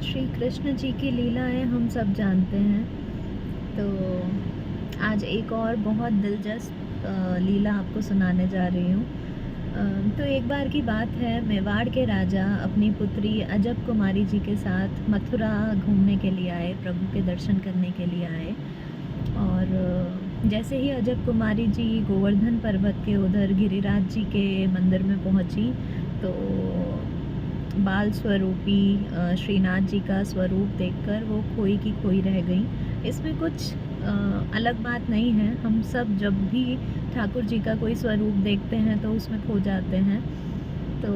श्री कृष्ण जी की लीलाएं हम सब जानते हैं। तो आज एक और बहुत दिलचस्प लीला आपको सुनाने जा रही हूँ। तो एक बार की बात है, मेवाड़ के राजा अपनी पुत्री अजब कुमारी जी के साथ मथुरा घूमने के लिए आए, प्रभु के दर्शन करने के लिए आए। और जैसे ही अजब कुमारी जी गोवर्धन पर्वत के उधर गिरिराज जी के मंदिर में पहुँची, तो बाल स्वरूपी श्रीनाथ जी का स्वरूप देखकर वो खोई की खोई रह गई। इसमें कुछ अलग बात नहीं है, हम सब जब भी ठाकुर जी का कोई स्वरूप देखते हैं तो उसमें खो जाते हैं। तो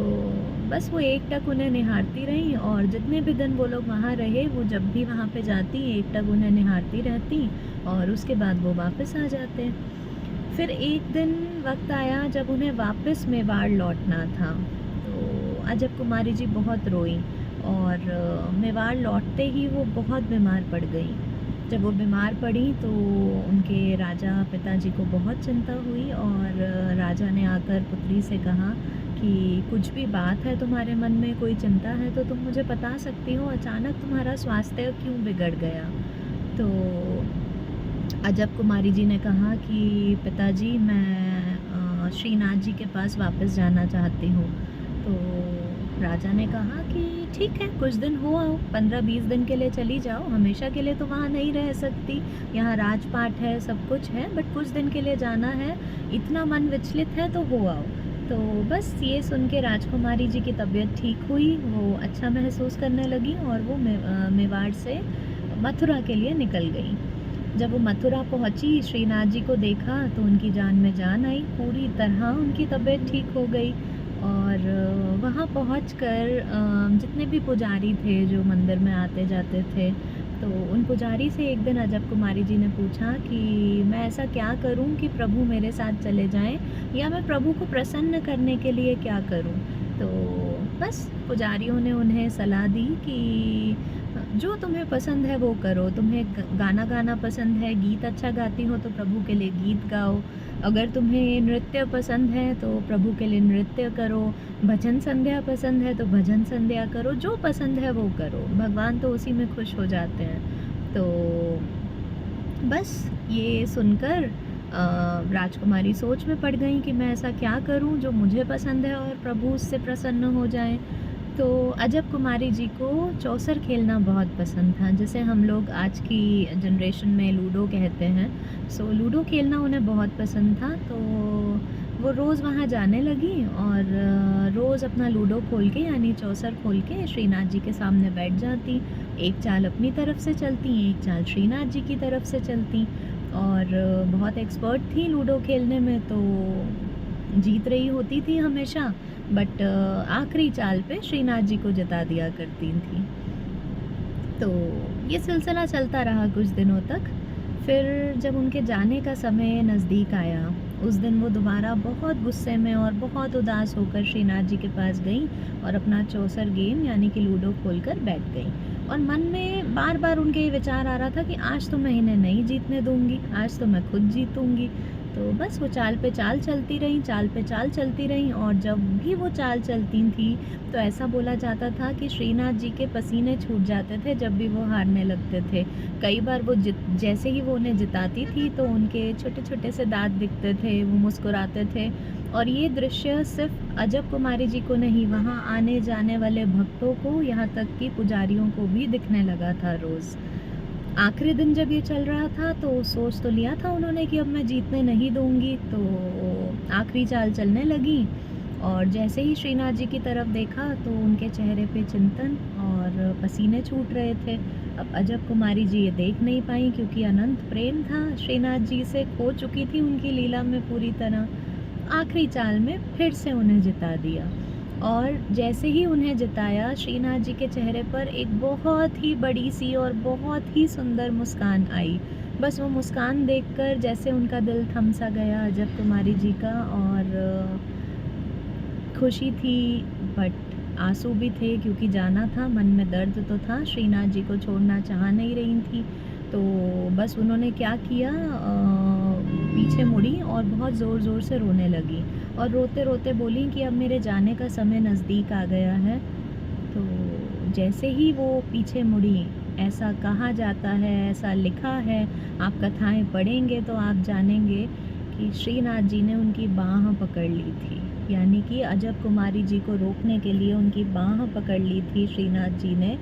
बस वो एकटक उन्हें निहारती रहीं, और जितने भी दिन वो लोग वहाँ रहे, वो जब भी वहाँ पे जाती एकटक उन्हें निहारती रहती, और उसके बाद वो वापस आ जाते। फिर एक दिन वक्त आया जब उन्हें वापस मेवाड़ लौटना था। तो अजब कुमारी जी बहुत रोईं, और मेवाड़ लौटते ही वो बहुत बीमार पड़ गई। जब वो बीमार पड़ी तो उनके राजा पिताजी को बहुत चिंता हुई, और राजा ने आकर पुत्री से कहा कि कुछ भी बात है तुम्हारे मन में, कोई चिंता है तो तुम मुझे बता सकती हो, अचानक तुम्हारा स्वास्थ्य क्यों बिगड़ गया। तो अजब कुमारी जी ने कहा कि पिताजी, मैं श्रीनाथ जी के पास वापस जाना चाहती हूँ। तो राजा ने कहा कि ठीक है, कुछ दिन हो आओ, 15-20 दिन के लिए चली जाओ, हमेशा के लिए तो वहाँ नहीं रह सकती, यहाँ राजपाट है, सब कुछ है, बट कुछ दिन के लिए जाना है, इतना मन विचलित है तो हो आओ। तो बस ये सुन के राजकुमारी जी की तबीयत ठीक हुई, वो अच्छा महसूस करने लगी, और वो मेवाड़ से मथुरा के लिए निकल गई। जब वो मथुरा पहुंची, श्रीनाथ जी को देखा तो उनकी जान में जान आई, पूरी तरह उनकी तबीयत ठीक हो गई। और वहाँ पहुंचकर जितने भी पुजारी थे जो मंदिर में आते जाते थे, तो उन पुजारी से एक दिन अजब कुमारी जी ने पूछा कि मैं ऐसा क्या करूं कि प्रभु मेरे साथ चले जाएं, या मैं प्रभु को प्रसन्न करने के लिए क्या करूं। तो बस पुजारियों ने उन्हें सलाह दी कि जो तुम्हें पसंद है वो करो, तुम्हें गाना गाना पसंद है, गीत अच्छा गाती हो तो प्रभु के लिए गीत गाओ, अगर तुम्हें नृत्य पसंद है तो प्रभु के लिए नृत्य करो, भजन संध्या पसंद है तो भजन संध्या करो, जो पसंद है वो करो, भगवान तो उसी में खुश हो जाते हैं। तो बस ये सुनकर राजकुमारी सोच में पड़ गई कि मैं ऐसा क्या करूं जो मुझे पसंद है और प्रभु उससे प्रसन्न हो जाएं। तो अजब कुमारी जी को चौसर खेलना बहुत पसंद था, जिसे हम लोग आज की जनरेशन में लूडो कहते हैं। सो लूडो खेलना उन्हें बहुत पसंद था, तो वो रोज़ वहाँ जाने लगी, और रोज़ अपना लूडो खोल के, यानी चौसर खोल के श्रीनाथ जी के सामने बैठ जाती। एक चाल अपनी तरफ से चलती, एक चाल श्रीनाथ जी की तरफ से चलती, और बहुत एक्सपर्ट थी लूडो खेलने में, तो जीत रही होती थी हमेशा, बट आखिरी चाल पे श्रीनाथ जी को जिता दिया करती थी। तो ये सिलसिला चलता रहा कुछ दिनों तक। फिर जब उनके जाने का समय नज़दीक आया, उस दिन वो दोबारा बहुत गुस्से में और बहुत उदास होकर श्रीनाथ जी के पास गई, और अपना चौसर गेम यानी कि लूडो खोलकर बैठ गई। और मन में बार बार उनके ये विचार आ रहा था कि आज तो मैं इन्हें नहीं जीतने दूंगी, आज तो मैं खुद जीतूंगी। तो बस वो चाल पे चाल चलती रहीं, चाल पे चाल चलती रहीं, और जब भी वो चाल चलती थी तो ऐसा बोला जाता था कि श्रीनाथ जी के पसीने छूट जाते थे जब भी वो हारने लगते थे। कई बार वो जैसे ही वो उन्हें जिताती थी तो उनके छोटे छोटे से दांत दिखते थे, वो मुस्कुराते थे। और ये दृश्य सिर्फ अजब कुमारी जी को नहीं, वहाँ आने जाने वाले भक्तों को, यहाँ तक कि पुजारियों को भी दिखने लगा था रोज़। आखिरी दिन जब ये चल रहा था तो सोच तो लिया था उन्होंने कि अब मैं जीतने नहीं दूंगी, तो आखिरी चाल चलने लगी, और जैसे ही श्रीनाथ जी की तरफ देखा तो उनके चेहरे पे चिंतन और पसीने छूट रहे थे। अब अजब कुमारी जी ये देख नहीं पाई, क्योंकि अनंत प्रेम था श्रीनाथ जी से, खो चुकी थी उनकी लीला में पूरी तरह। आखिरी चाल में फिर से उन्हें जिता दिया, और जैसे ही उन्हें जिताया, श्रीनाथ जी के चेहरे पर एक बहुत ही बड़ी सी और बहुत ही सुंदर मुस्कान आई। बस वो मुस्कान देखकर जैसे उनका दिल थम सा गया अजब कुमारी जी का, और खुशी थी बट आंसू भी थे, क्योंकि जाना था, मन में दर्द तो था, श्रीनाथ जी को छोड़ना चाह नहीं रही थी। तो बस उन्होंने क्या किया, पीछे मुड़ी और बहुत ज़ोर ज़ोर से रोने लगी, और रोते रोते बोली कि अब मेरे जाने का समय नज़दीक आ गया है। तो जैसे ही वो पीछे मुड़ी, ऐसा कहा जाता है, ऐसा लिखा है, आप कथाएँ पढ़ेंगे तो आप जानेंगे कि श्रीनाथ जी ने उनकी बाँह पकड़ ली थी। यानी कि अजब कुमारी जी को रोकने के लिए उनकी बाँह पकड़ ली थी श्रीनाथ जी ने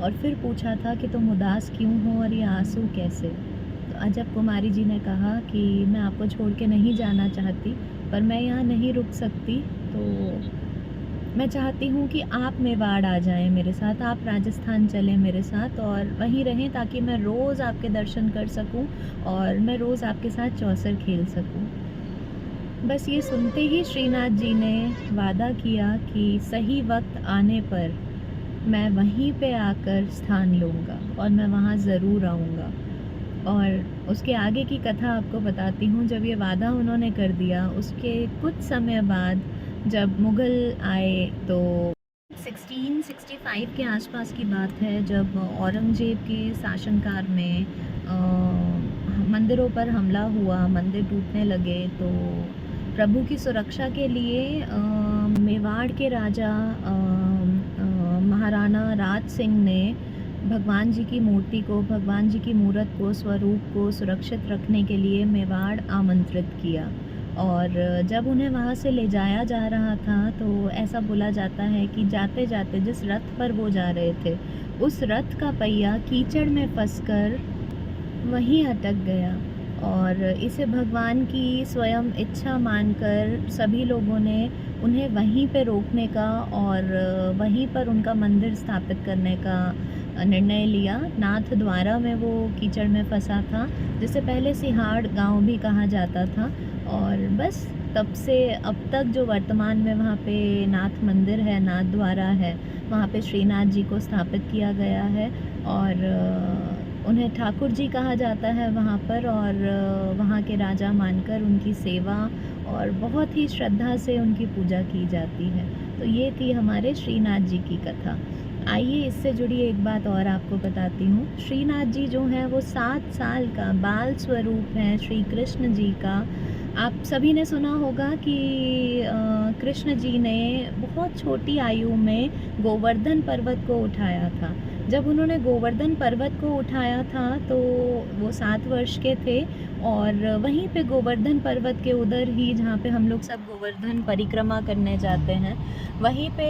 और फिर पूछा था कि तुम उदास क्यों हो और ये आँसू कैसे? तो अजब कुमारी जी ने कहा कि मैं आपको छोड़ के नहीं जाना चाहती, पर मैं यहाँ नहीं रुक सकती, तो मैं चाहती हूँ कि आप मेवाड़ आ जाएँ मेरे साथ, आप राजस्थान चलें मेरे साथ और वहीं रहें ताकि मैं रोज़ आपके दर्शन कर सकूँ और मैं रोज़ आपके साथ चौसर खेल सकूँ। बस ये सुनते ही श्रीनाथ जी ने वादा किया कि सही वक़्त आने पर मैं वहीं पे आकर स्थान लूँगा और मैं वहाँ ज़रूर आऊँगा। और उसके आगे की कथा आपको बताती हूँ। जब ये वादा उन्होंने कर दिया, उसके कुछ समय बाद जब मुग़ल आए तो 1665 के आसपास की बात है, जब औरंगज़ेब के शासनकाल में मंदिरों पर हमला हुआ, मंदिर टूटने लगे, तो प्रभु की सुरक्षा के लिए मेवाड़ के राजा महाराणा राज सिंह ने भगवान जी की मूर्ति को, भगवान जी की मूरत को, स्वरूप को सुरक्षित रखने के लिए मेवाड़ आमंत्रित किया। और जब उन्हें वहाँ से ले जाया जा रहा था तो ऐसा बोला जाता है कि जाते-जाते जिस रथ पर वो जा रहे थे, उस रथ का पहिया कीचड़ में फँसकर वहीं अटक गया और इसे भगवान की स्वयं इच्छा मानकर सभी लोगों ने उन्हें वहीं पे रोकने का और वहीं पर उनका मंदिर स्थापित करने का निर्णय लिया। नाथ द्वारा में वो कीचड़ में फंसा था, जिसे पहले सिहाड़ गांव भी कहा जाता था। और बस तब से अब तक जो वर्तमान में वहाँ पे नाथ मंदिर है, नाथ द्वारा है, वहाँ पे श्रीनाथ जी को स्थापित किया गया है और उन्हें ठाकुर जी कहा जाता है वहाँ पर और वहाँ के राजा मानकर उनकी सेवा और बहुत ही श्रद्धा से उनकी पूजा की जाती है। तो ये थी हमारे श्रीनाथ जी की कथा। आइए इससे जुड़ी एक बात और आपको बताती हूँ। श्रीनाथ जी जो हैं वो 7 साल का बाल स्वरूप हैं श्री कृष्ण जी का। आप सभी ने सुना होगा कि कृष्ण जी ने बहुत छोटी आयु में गोवर्धन पर्वत को उठाया था। जब उन्होंने गोवर्धन पर्वत को उठाया था तो वो 7 वर्ष के थे और वहीं पे गोवर्धन पर्वत के उधर ही, जहाँ पे हम लोग सब गोवर्धन परिक्रमा करने जाते हैं, वहीं पे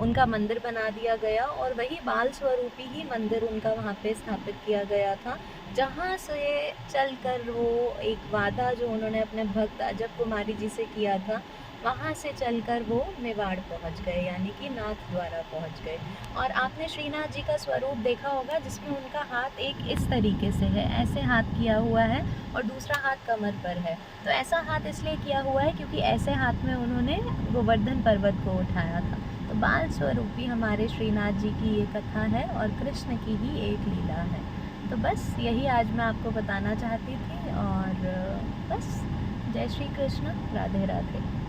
उनका मंदिर बना दिया गया और वही बाल स्वरूपी ही मंदिर उनका वहाँ पे स्थापित किया गया था, जहाँ से चलकर वो एक वादा जो उन्होंने अपने भक्त अजब कुमारी जी से किया था, वहाँ से चलकर वो मेवाड़ पहुँच गए, यानी कि नाथ द्वारा पहुँच गए। और आपने श्रीनाथ जी का स्वरूप देखा होगा जिसमें उनका हाथ एक इस तरीके से है, ऐसे हाथ किया हुआ है और दूसरा हाथ कमर पर है। तो ऐसा हाथ इसलिए किया हुआ है क्योंकि ऐसे हाथ में उन्होंने गोवर्धन पर्वत को उठाया था। तो बाल स्वरूपी हमारे श्रीनाथ जी की ये कथा है और कृष्ण की ही एक लीला है। तो बस यही आज मैं आपको बताना चाहती थी और बस जय श्री कृष्ण, राधे राधे।